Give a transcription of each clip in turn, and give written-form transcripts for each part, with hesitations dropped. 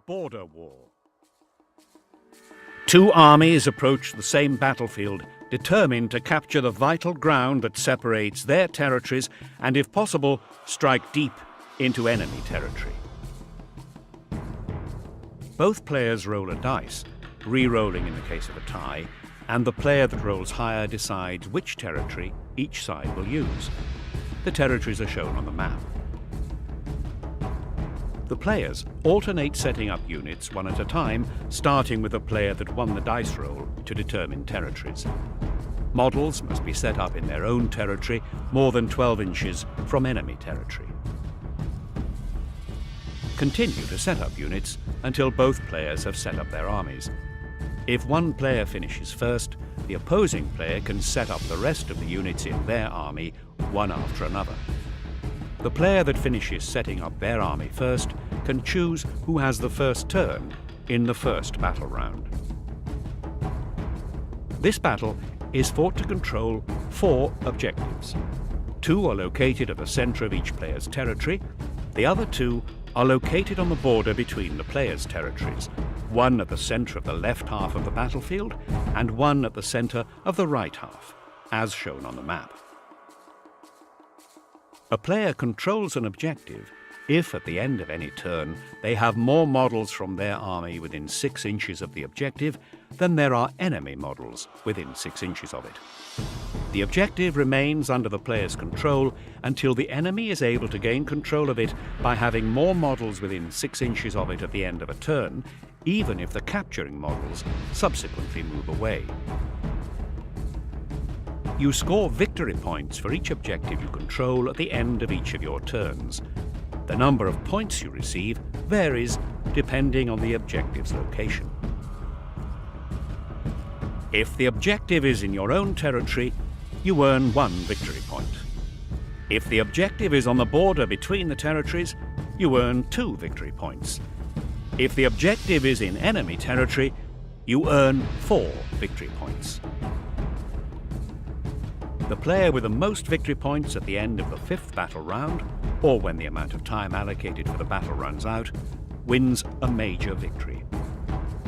Border War. Two armies approach the same battlefield, determined to capture the vital ground that separates their territories and, if possible, strike deep into enemy territory. Both players roll a dice, re-rolling in the case of a tie, and the player that rolls higher decides which territory each side will use. The territories are shown on the map. The players alternate setting up units one at a time, starting with the player that won the dice roll to determine territories. Models must be set up in their own territory, more than 12 inches from enemy territory. Continue to set up units until both players have set up their armies. If one player finishes first, the opposing player can set up the rest of the units in their army, one after another. The player that finishes setting up their army first can choose who has the first turn in the first battle round. This battle is fought to control 4 objectives. 2 are located at the centre of each player's territory. The other 2 are located on the border between the players' territories, one at the centre of the left half of the battlefield and one at the centre of the right half, as shown on the map. A player controls an objective if, at the end of any turn, they have more models from their army within 6 inches of the objective than there are enemy models within 6 inches of it. The objective remains under the player's control until the enemy is able to gain control of it by having more models within 6 inches of it at the end of a turn, even if the capturing models subsequently move away. You score victory points for each objective you control at the end of each of your turns. The number of points you receive varies depending on the objective's location. If the objective is in your own territory, you earn 1 victory point. If the objective is on the border between the territories, you earn 2 victory points. If the objective is in enemy territory, you earn 4 victory points. The player with the most victory points at the end of the 5th battle round, or when the amount of time allocated for the battle runs out, wins a major victory.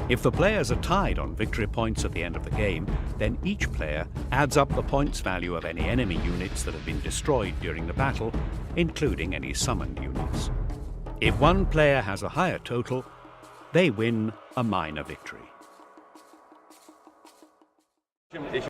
If the players are tied on victory points at the end of the game, then each player adds up the points value of any enemy units that have been destroyed during the battle, including any summoned units. If one player has a higher total, they win a minor victory.